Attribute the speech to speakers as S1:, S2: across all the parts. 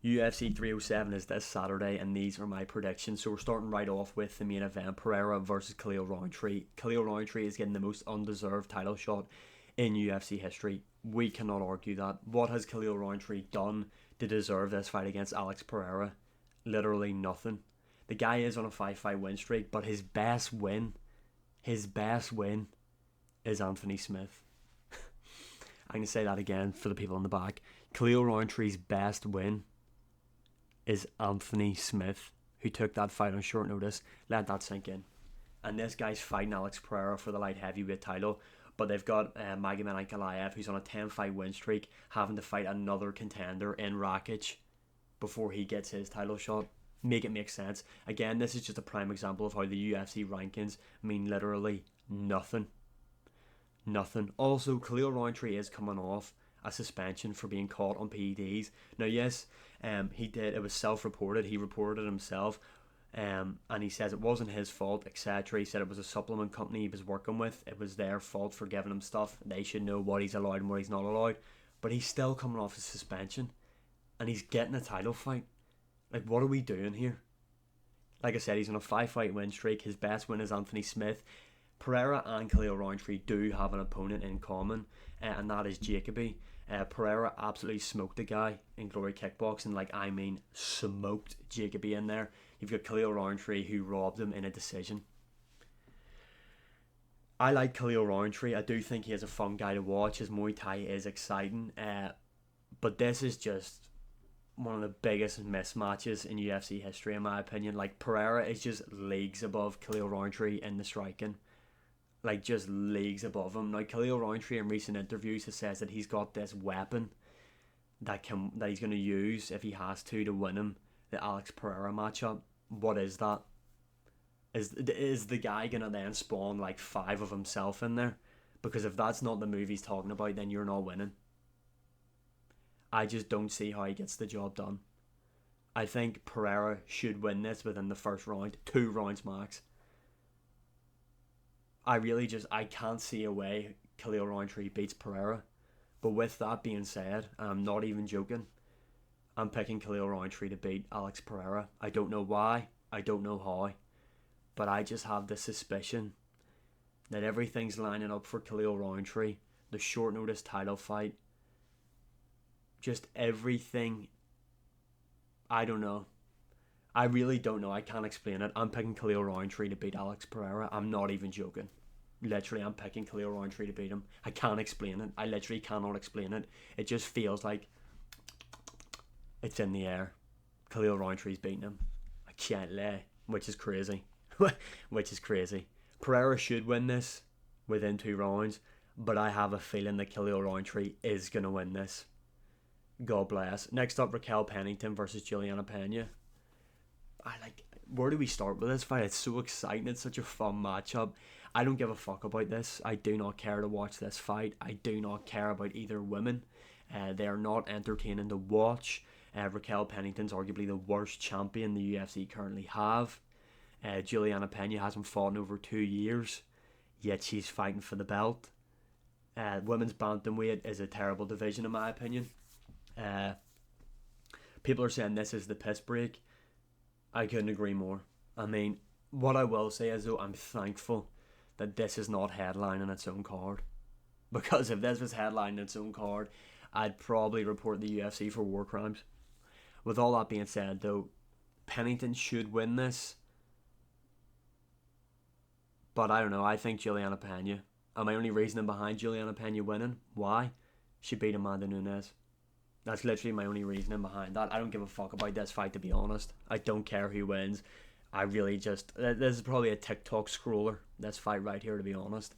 S1: UFC 307 is this Saturday, and these are my predictions. So we're starting right off with the main event, Pereira versus Khalil Rountree. Khalil Rountree is getting the most undeserved title shot in UFC history. We cannot argue that. What has Khalil Rountree done to deserve this fight against Alex Pereira? Literally nothing. The guy is on a 5-fight win streak, but his best win is Anthony Smith. I'm going to say that again for the people in the back. Khalil Rountree's best win is Anthony Smith, who took that fight on short notice. Let that sink in. And this guy's fighting Alex Pereira for the light heavyweight title, but they've got Magomed Ankalaev, who's on a 10-fight win streak, having to fight another contender in Rakic before he gets his title shot. Make it make sense. Again, this is just a prime example of how the UFC rankings mean literally nothing. Nothing. Also, Khalil Rountree is coming off a suspension for being caught on PEDs. Now, yes, he did. It was self-reported. He reported it himself, and he says it wasn't his fault, etc. He said it was a supplement company he was working with. It was their fault for giving him stuff. They should know what he's allowed and what he's not allowed. But he's still coming off a suspension, and he's getting a title fight. Like, what are we doing here? Like I said, he's on a 5-fight win streak. His best win is Anthony Smith. Pereira and Khalil Rountree do have an opponent in common, and that is Jacoby. Pereira absolutely smoked the guy in Glory Kickboxing, smoked Jacoby in there. You've got Khalil Rountree, who robbed him in a decision. I like Khalil Rountree. I do think he is a fun guy to watch. His Muay Thai is exciting, but this is just one of the biggest mismatches in UFC history, in my opinion. Like, Pereira is just leagues above Khalil Rountree in the striking. Like, just leagues above him. Now, Khalil Rountree in recent interviews has said that he's got this weapon that he's going to use if he has to win him the Alex Pereira matchup. What is that? Is the guy going to then spawn like 5 of himself in there? Because if that's not the move he's talking about, then you're not winning. I just don't see how he gets the job done. I think Pereira should win this within the first round, 2 rounds max. I can't see a way Khalil Rountree beats Pereira. But with that being said, I'm not even joking. I'm picking Khalil Rountree to beat Alex Pereira. I don't know why, I don't know how, but I just have the suspicion that everything's lining up for Khalil Rountree. The short notice title fight, just everything. I don't know. I really don't know. I can't explain it. I'm picking Khalil Rountree to beat Alex Pereira. I'm not even joking. Literally, I'm picking Khalil Rountree to beat him. I can't explain it. I literally cannot explain it. It just feels like it's in the air. Khalil Rountree's beating him. I can't lie. Which is crazy. Which is crazy. Pereira should win this within 2 rounds, but I have a feeling that Khalil Rountree is going to win this. God bless. Next up, Raquel Pennington versus Juliana Pena. Where do we start with this fight? It's so exciting. It's such a fun matchup. I don't give a fuck about this. I do not care to watch this fight. I do not care about either women. They are not entertaining to watch. Raquel Pennington's arguably the worst champion the UFC currently have. Juliana Pena hasn't fought in over 2 years, yet she's fighting for the belt. Women's bantamweight is a terrible division in my opinion. People are saying this is the piss break. I couldn't agree more. I mean, what I will say is, though, I'm thankful that this is not headlining its own card. Because if this was headlining its own card, I'd probably report the UFC for war crimes. With all that being said, though, Pennington should win this. But I don't know, I think Juliana Pena. And my only reasoning behind Juliana Pena winning, why? She beat Amanda Nunes. That's literally my only reasoning behind that. I don't give a fuck about this fight, to be honest. I don't care who wins. I really just... This is probably a TikTok scroller, this fight right here, to be honest.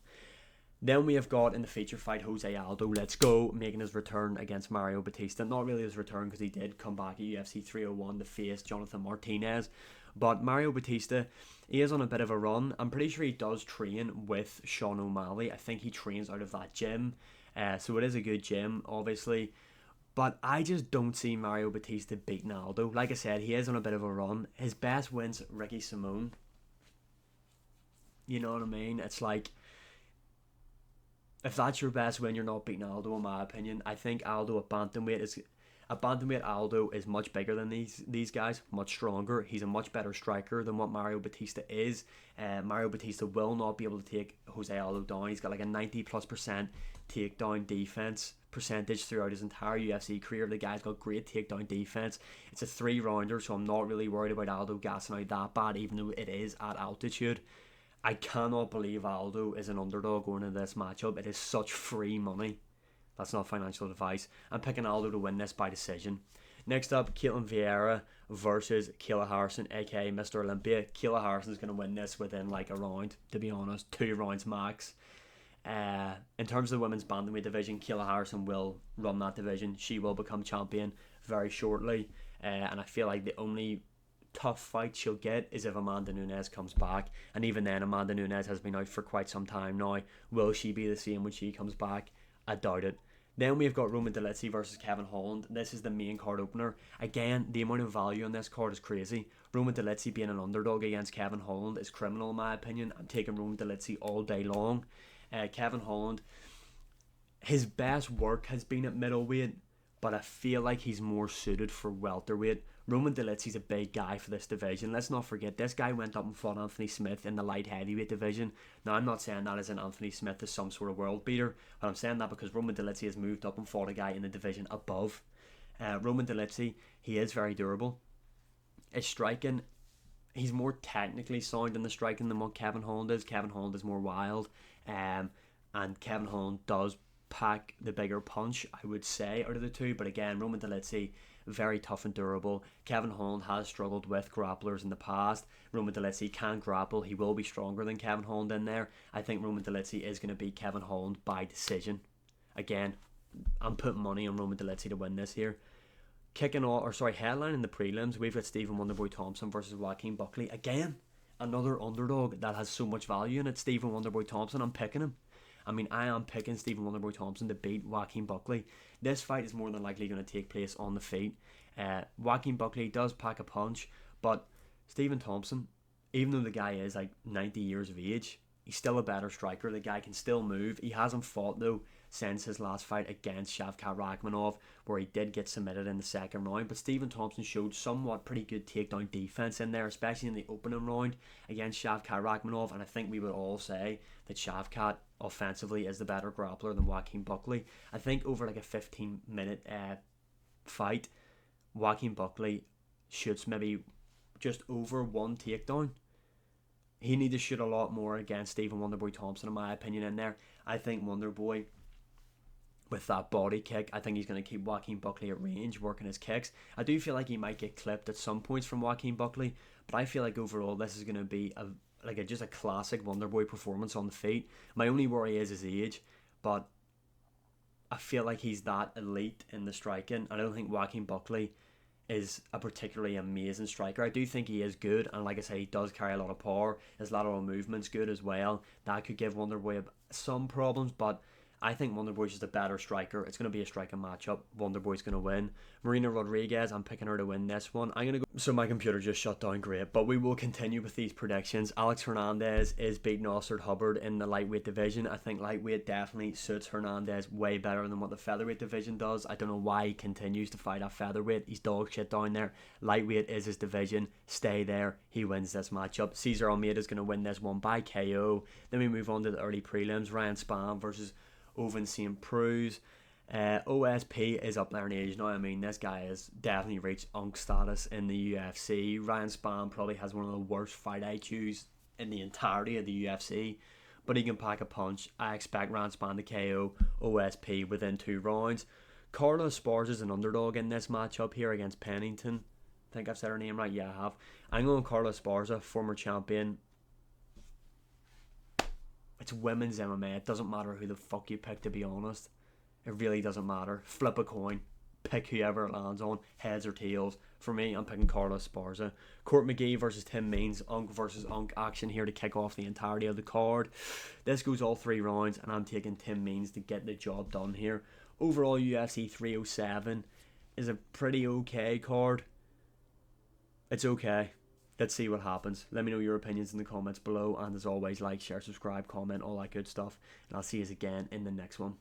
S1: Then we have got in the feature fight Jose Aldo. Let's go, making his return against Mario Batista. Not really his return, because he did come back at UFC 301 to face Jonathan Martinez. But Mario Batista, he is on a bit of a run. I'm pretty sure he does train with Sean O'Malley. I think he trains out of that gym. So it is a good gym, obviously. But I just don't see Mario Batista beating Aldo. Like I said, he is on a bit of a run. His best win's Ricky Simone. You know what I mean? It's like, if that's your best win, you're not beating Aldo, in my opinion. I think Aldo at bantamweight is... A bantamweight Aldo is much bigger than these guys, much stronger. He's a much better striker than what Mario Batista is. Mario Batista will not be able to take Jose Aldo down. He's got like a 90+% takedown defense percentage throughout his entire UFC career. The guy's got great takedown defense. It's a 3-rounder, so I'm not really worried about Aldo gassing out that bad, even though it is at altitude. I cannot believe Aldo is an underdog going into this matchup. It is such free money. That's not financial advice. I'm picking Aldo to win this by decision. Next up, Caitlin Vieira versus Kayla Harrison, aka Mr. Olympia. Kayla Harrison's going to win this within like a round, to be honest. 2 rounds max. In terms of the women's bantamweight division, Kayla Harrison will run that division. She will become champion very shortly. And I feel like the only tough fight she'll get is if Amanda Nunes comes back. And even then, Amanda Nunes has been out for quite some time now. Will she be the same when she comes back? I doubt it. Then we've got Roman Dolidze versus Kevin Holland. This is the main card opener. Again, the amount of value on this card is crazy. Roman Dolidze being an underdog against Kevin Holland is criminal in my opinion. I'm taking Roman Dolidze all day long. Kevin Holland, his best work has been at middleweight, but I feel like he's more suited for welterweight. Roman Dolidze's a big guy for this division. Let's not forget, this guy went up and fought Anthony Smith in the light heavyweight division. Now, I'm not saying that as in Anthony Smith is some sort of world beater, but I'm saying that because Roman Dolidze has moved up and fought a guy in the division above. Roman Dolidze, he is very durable. His striking, he's more technically sound in the striking than what Kevin Holland is. Kevin Holland is more wild, and Kevin Holland does pack the bigger punch, I would say, out of the two. But again, Roman Dolidze, very tough and durable. Kevin Holland has struggled with grapplers in the past. Roman Dolidze can grapple. He will be stronger than Kevin Holland in there. I think Roman Dolidze is going to beat Kevin Holland by decision. Again, I'm putting money on Roman Dolidze to win this here. Headlining the prelims, we've got Stephen Wonderboy Thompson versus Joaquin Buckley. Again, another underdog that has so much value in it. Stephen Wonderboy Thompson, I'm picking him. I am picking Stephen Wonderboy Thompson to beat Joaquin Buckley. This fight is more than likely going to take place on the feet. Joaquin Buckley does pack a punch, but Stephen Thompson, even though the guy is like 90 years of age, he's still a better striker. The guy can still move. He hasn't fought though since his last fight against Shavkat Rakhmonov, where he did get submitted in the second round. But Stephen Thompson showed somewhat pretty good takedown defense in there, especially in the opening round against Shavkat Rakhmonov. And I think we would all say that Shavkat offensively is the better grappler than Joaquin Buckley. I think over like a 15-minute fight, Joaquin Buckley shoots maybe just over 1 takedown. He needs to shoot a lot more against Stephen Wonderboy Thompson, in my opinion, in there. I think Wonderboy, with that body kick, I think he's going to keep Joaquin Buckley at range, working his kicks. I do feel like he might get clipped at some points from Joaquin Buckley, but I feel like overall this is going to be just a classic Wonderboy performance on the feet. My only worry is his age, but I feel like he's that elite in the striking. I don't think Joaquin Buckley is a particularly amazing striker. I do think he is good, and like I say, he does carry a lot of power. His lateral movement's good as well. That could give Wonderboy some problems, but I think Wonderboy's just a better striker. It's going to be a striking matchup. Wonderboy's going to win. Marina Rodriguez, I'm picking her to win this one. I'm going to go. So my computer just shut down, great. But we will continue with these predictions. Alex Hernandez is beating Oscar Hubbard in the lightweight division. I think lightweight definitely suits Hernandez way better than what the featherweight division does. I don't know why he continues to fight at featherweight. He's dog shit down there. Lightweight is his division. Stay there. He wins this matchup. Cesar Almeida is going to win this one by KO. Then we move on to the early prelims. Ryan Spann versus Oven St. Preux. OSP is up there in age now. This guy has definitely reached UNC status in the UFC. Ryan Spann probably has one of the worst fight IQs in the entirety of the UFC, but he can pack a punch. I expect Ryan Spann to KO OSP within 2 rounds. Carla Esparza is an underdog in this matchup here against Pennington. I think I've said her name right. Yeah, I have. I'm going Carla Esparza, former champion. It's women's MMA. It doesn't matter who the fuck you pick, to be honest. It really doesn't matter. Flip a coin. Pick whoever it lands on. Heads or tails. For me, I'm picking Carla Esparza. Court McGee versus Tim Means. UNC versus UNC action here to kick off the entirety of the card. This goes all 3 rounds, and I'm taking Tim Means to get the job done here. Overall, UFC 307 is a pretty okay card. It's okay. Let's see what happens. Let me know your opinions in the comments below. And as always, like, share, subscribe, comment, all that good stuff. And I'll see you again in the next one.